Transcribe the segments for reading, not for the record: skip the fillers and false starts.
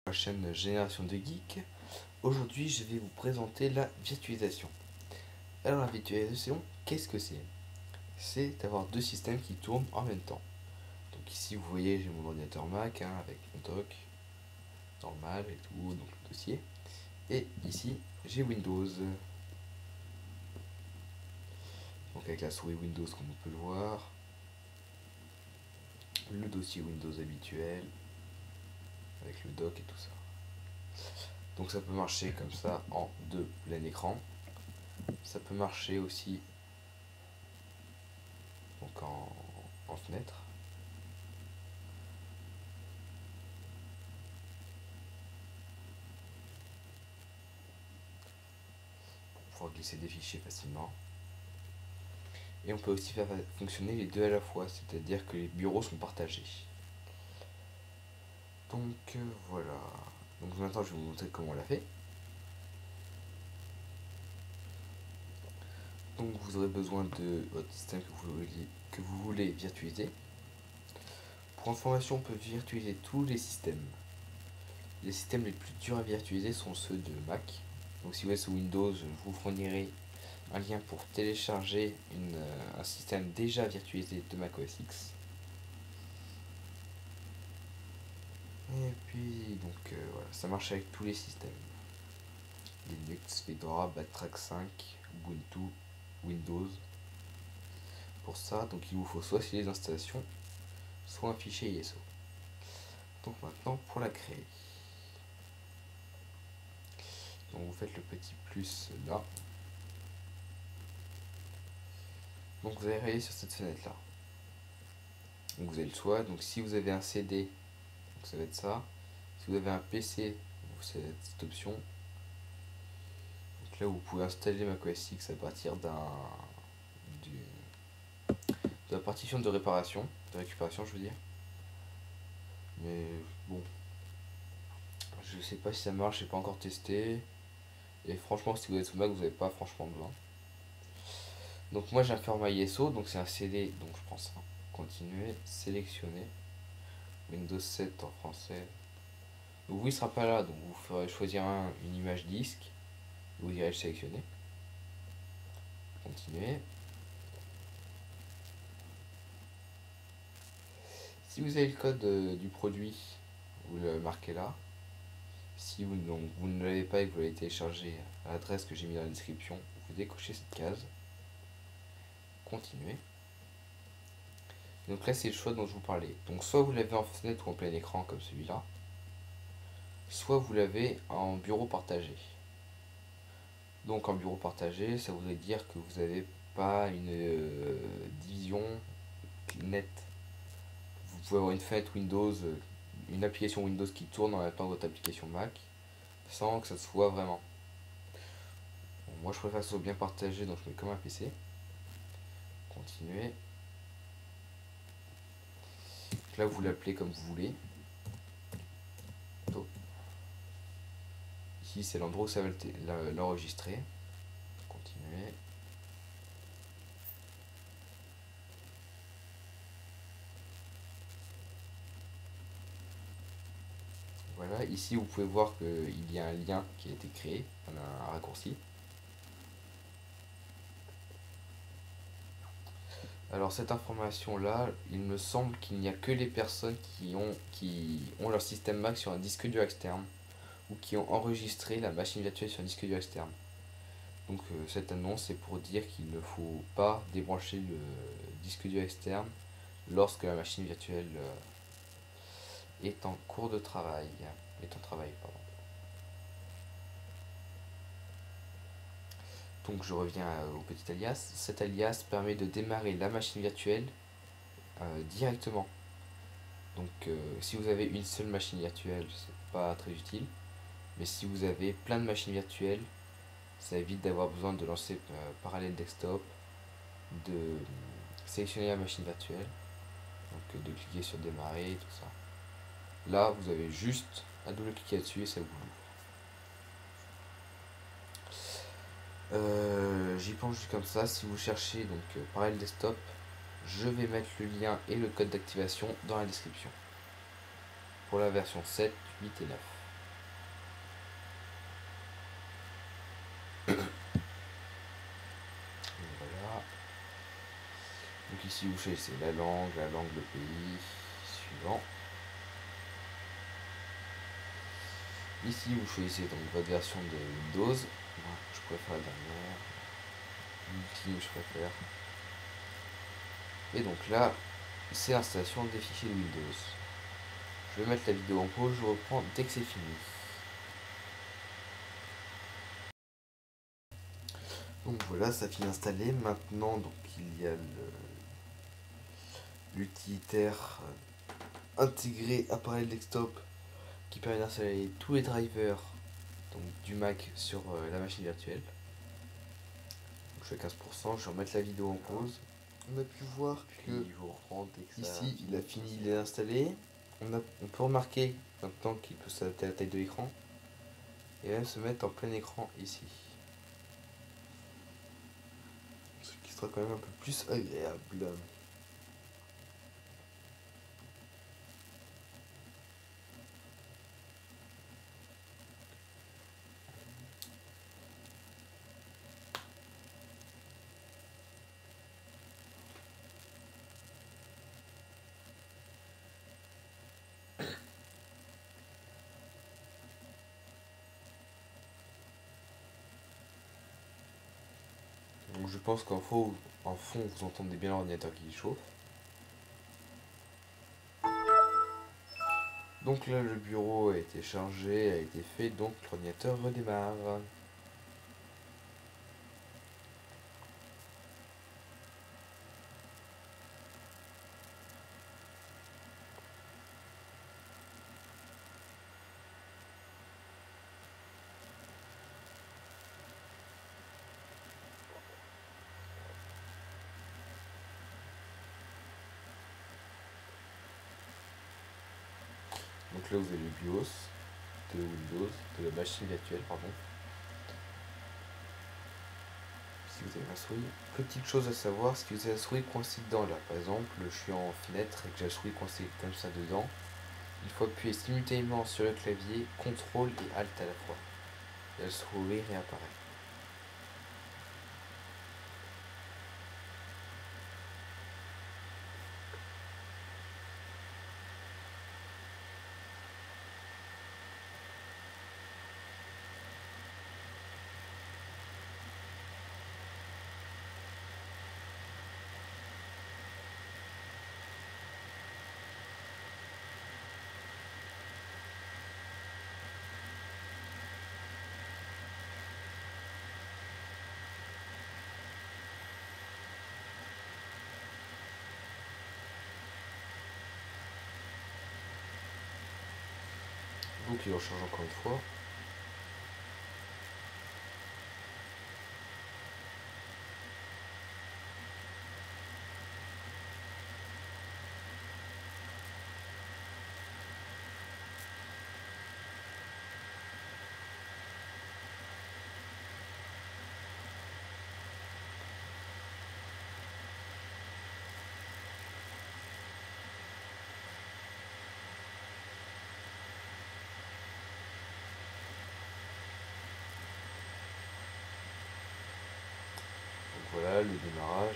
La chaîne Génération de Geek. Aujourd'hui, je vais vous présenter la virtualisation. Alors, la virtualisation, qu'est-ce que c'est? C'est d'avoir deux systèmes qui tournent en même temps. Donc, ici, vous voyez, j'ai mon ordinateur Mac avec mon dock normal et tout, donc le dossier. Et ici, j'ai Windows. Donc, avec la souris Windows, comme on peut le voir. Le dossier Windows habituel, avec le dock et tout ça. Donc, ça peut marcher comme ça en deux plein écran. Ça peut marcher aussi donc en fenêtre. Pour pouvoir glisser des fichiers facilement. Et on peut aussi faire fonctionner les deux à la fois, c'est-à-dire que les bureaux sont partagés. Donc voilà. Donc maintenant je vais vous montrer comment on l'a fait. Donc vous aurez besoin de votre système que vous voulez virtualiser. Pour information, on peut virtualiser tous les systèmes. Les systèmes les plus durs à virtualiser sont ceux de Mac. Donc si vous êtes sous Windows, je vous fournirai un lien pour télécharger un système déjà virtualisé de Mac OS X. Et puis donc voilà, ça marche avec tous les systèmes. Linux, Fedora, Backtrack 5, Ubuntu, Windows. Pour ça, donc il vous faut soit les installations, soit un fichier ISO. Donc maintenant pour la créer. Donc vous faites le petit plus là. Donc vous allez aller sur cette fenêtre là. Donc vous avez le choix. Donc si vous avez un CD, donc ça va être ça. Si vous avez un PC, c'est cette option. Donc là vous pouvez installer macOS X à partir de la partition de réparation, de récupération je veux dire. Mais bon, je sais pas si ça marche, j'ai pas encore testé. Et franchement, si vous êtes sous Mac, vous n'avez pas franchement besoin. Donc moi j'ai un format ISO, donc c'est un CD, donc je prends ça. Continuer, sélectionner. Windows 7 en français. Donc vous il sera pas là, donc vous ferez choisir une image disque. Vous irez le sélectionner. Continuer. Si vous avez le code du produit, vous le marquez là. Si vous ne l'avez pas et que vous l'avez téléchargé à l'adresse que j'ai mis dans la description, vous décochez cette case. Continuer. Donc là c'est le choix dont je vous parlais. Donc soit vous l'avez en fenêtre ou en plein écran comme celui-là, soit vous l'avez en bureau partagé. Donc en bureau partagé, ça voudrait dire que vous n'avez pas une division nette. Vous pouvez avoir une fenêtre Windows, une application Windows qui tourne en même temps que votre application Mac, sans que ça se voit vraiment. Bon, moi je préfère que ce soit bien partagé, donc je mets comme un PC. Continuer. Donc là vous l'appelez comme vous voulez. Ici c'est l'endroit où ça va l'enregistrer. Continuer. Voilà, ici vous pouvez voir qu'il y a un lien qui a été créé, on a un raccourci. Alors cette information-là, il me semble qu'il n'y a que les personnes qui ont leur système Mac sur un disque dur externe ou qui ont enregistré la machine virtuelle sur un disque dur externe. Donc cette annonce est pour dire qu'il ne faut pas débrancher le disque dur externe lorsque la machine virtuelle est en cours de travail. Est en travail, pardon. Donc je reviens au petit alias. Cet alias permet de démarrer la machine virtuelle directement. Donc si vous avez une seule machine virtuelle, c'est pas très utile. Mais si vous avez plein de machines virtuelles, ça évite d'avoir besoin de lancer Parallel Desktop, de sélectionner la machine virtuelle, donc de cliquer sur démarrer et tout ça. Là, vous avez juste à double-cliquer dessus et ça vous l'ouvre. J'y pense juste comme ça. Si vous cherchez donc Parallel Desktop, je vais mettre le lien et le code d'activation dans la description pour la version 7, 8 et 9. Donc ici vous choisissez la langue, le pays, suivant. Ici vous choisissez donc votre version de Windows. Moi je préfère la dernière. Ultime je préfère. Et donc là, c'est l'installation des fichiers de Windows. Je vais mettre la vidéo en pause, je reprends dès que c'est fini. Donc voilà, ça finit d'installer. Maintenant, donc il y a l'utilitaire intégré appareil desktop qui permet d'installer tous les drivers donc, du Mac sur la machine virtuelle. Donc, je suis à 15%, je vais remettre la vidéo en pause. On a pu voir que ici il a fini de l'installer. On peut remarquer maintenant qu'il peut s'adapter à la taille de l'écran et même se mettre en plein écran ici. Ce qui sera quand même un peu plus agréable. Donc je pense qu'en fond, vous entendez bien l'ordinateur qui chauffe. Donc là, le bureau a été chargé, a été fait, donc l'ordinateur redémarre. Donc là, vous avez le BIOS de Windows, de la machine virtuelle, pardon. Si vous avez la souris, petite chose à savoir, si vous avez la souris coincée dedans là, par exemple, je suis en fenêtre et que j'ai la souris coincée comme ça dedans, il faut appuyer simultanément sur le clavier CTRL et ALT à la fois. Et la souris réapparaît. Donc il recharge encore une fois. Donc voilà le démarrage.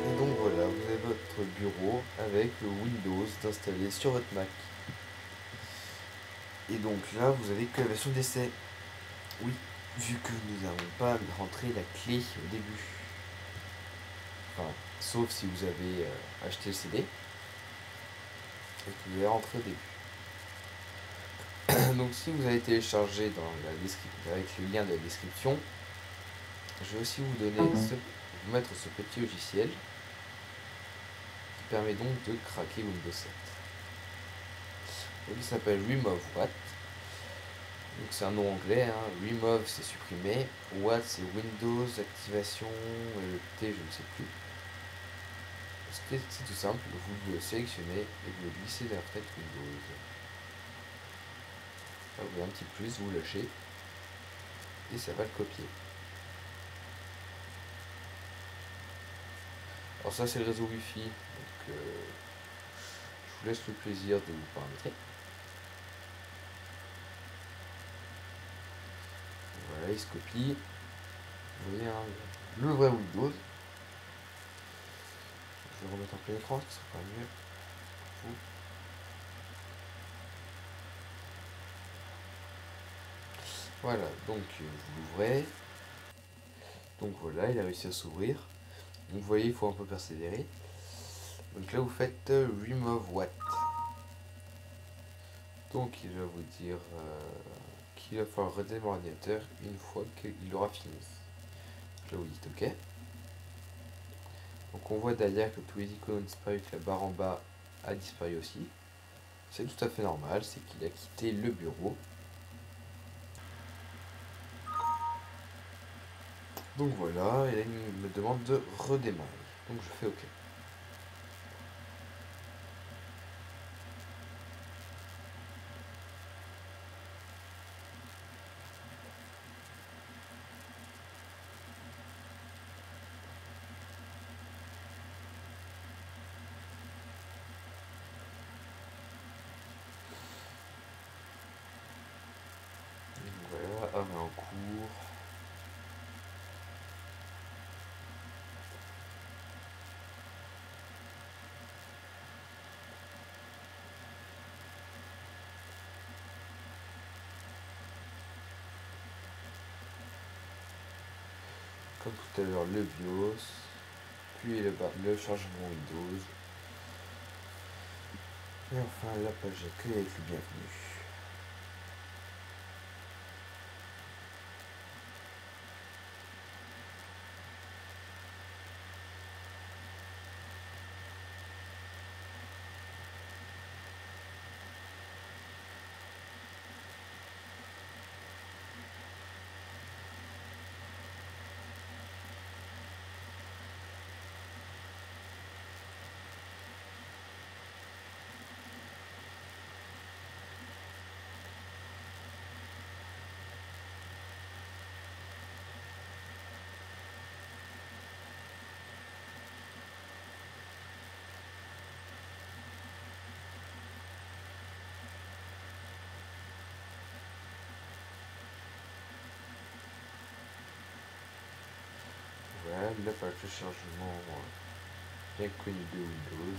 Et donc voilà, vous avez votre bureau avec le Windows installé sur votre Mac. Et donc là, vous avez que la version d'essai. Oui, vu que nous n'avons pas rentré la clé au début. Enfin, sauf si vous avez acheté le CD. Et que vous avez rentré au début. Donc si vous avez téléchargé dans la description, avec le lien de la description, je vais aussi vous donner vous mettre ce petit logiciel qui permet donc de craquer Windows 7. Donc il s'appelle Remove What. Donc c'est un nom anglais, hein. Remove c'est supprimer, What c'est Windows, activation, et le T je ne sais plus. C'est tout simple, vous le sélectionnez et vous le glissez vers la fenêtre Windows. Là vous avez un petit plus, vous lâchez et ça va le copier. Alors ça c'est le réseau Wi-Fi, donc je vous laisse le plaisir de vous paramétrer. Voilà, il se copie. Vous voyez, hein, le vrai Windows. Je vais remettre en plein écran, ce sera pas mieux pour vous. Voilà, donc vous l'ouvrez. Donc voilà, il a réussi à s'ouvrir. Donc vous voyez, il faut un peu persévérer. Donc là, vous faites remove what. Donc il va vous dire qu'il va falloir redémarrer l'ordinateur une fois qu'il aura fini. Donc là, vous dites OK. Donc on voit derrière que tous les icônes ont disparu, que la barre en bas a disparu aussi. C'est tout à fait normal, c'est qu'il a quitté le bureau. Donc voilà, et là il me demande de redémarrer. Donc je fais OK. Voilà, on est en cours. Comme tout à l'heure, le BIOS, puis le chargement Windows. Et enfin la page d'accueil avec le bienvenu. Voilà, la page de chargement bien connue de Windows.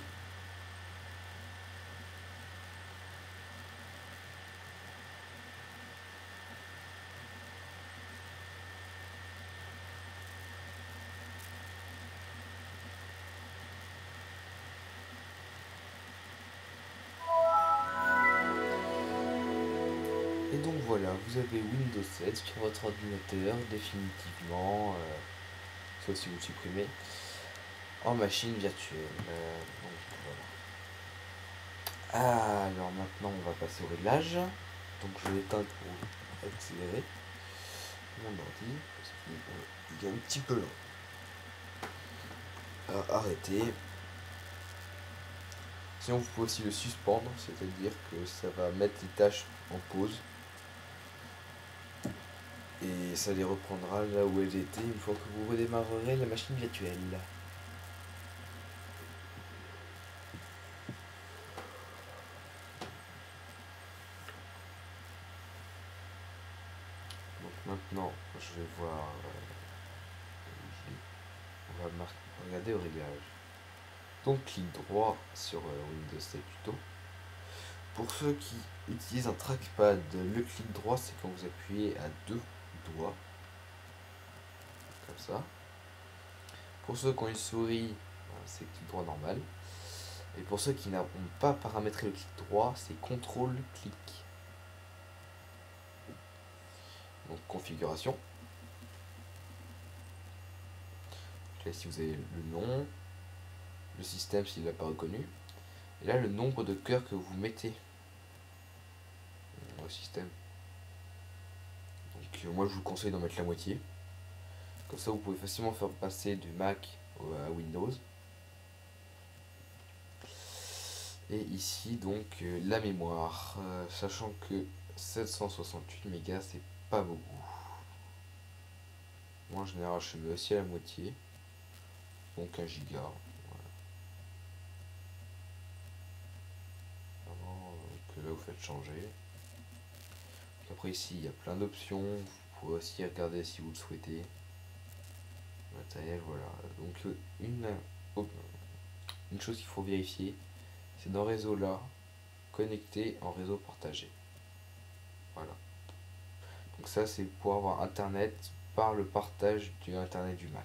Et donc voilà, vous avez Windows 7 sur votre ordinateur définitivement, sauf si vous le supprimez, en machine virtuelle. Donc voilà. Alors maintenant on va passer au réglage. Donc je vais éteindre pour accélérer mon ordi parce qu'il est un petit peu lent à arrêter. Sinon vous pouvez aussi le suspendre, c'est-à-dire que ça va mettre les tâches en pause. Et ça les reprendra là où elles étaient une fois que vous redémarrerez la machine virtuelle. Donc maintenant, je vais voir. On va regarder au réglage. Donc clic droit sur Windows 7 plutôt. Pour ceux qui utilisent un trackpad, le clic droit c'est quand vous appuyez à deux doigts. Comme ça. Pour ceux qui ont une souris, c'est clic droit normal. Et pour ceux qui n'ont pas paramétré le clic droit, c'est CTRL-clic. Donc configuration. Là, si vous avez le nom, le système s'il n'a pas reconnu, et là le nombre de cœurs que vous mettez au système. Donc moi je vous conseille d'en mettre la moitié. Comme ça vous pouvez facilement faire passer du Mac à Windows. Et ici donc la mémoire, sachant que 768 mégas c'est pas beaucoup. Moi en général je mets aussi à la moitié, donc 1 giga. vous faites changer. Après ici il y a plein d'options, vous pouvez aussi regarder si vous le souhaitez. Matériel, voilà. Donc une chose qu'il faut vérifier, c'est dans réseau là, connecté en réseau partagé. Voilà. Donc ça c'est pour avoir internet par le partage du internet du Mac.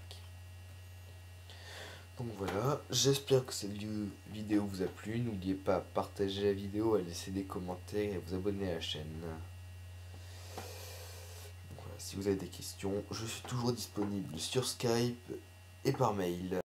Donc voilà, j'espère que cette vidéo vous a plu. N'oubliez pas de partager la vidéo, à laisser des commentaires et à vous abonner à la chaîne. Donc voilà, si vous avez des questions, je suis toujours disponible sur Skype et par mail.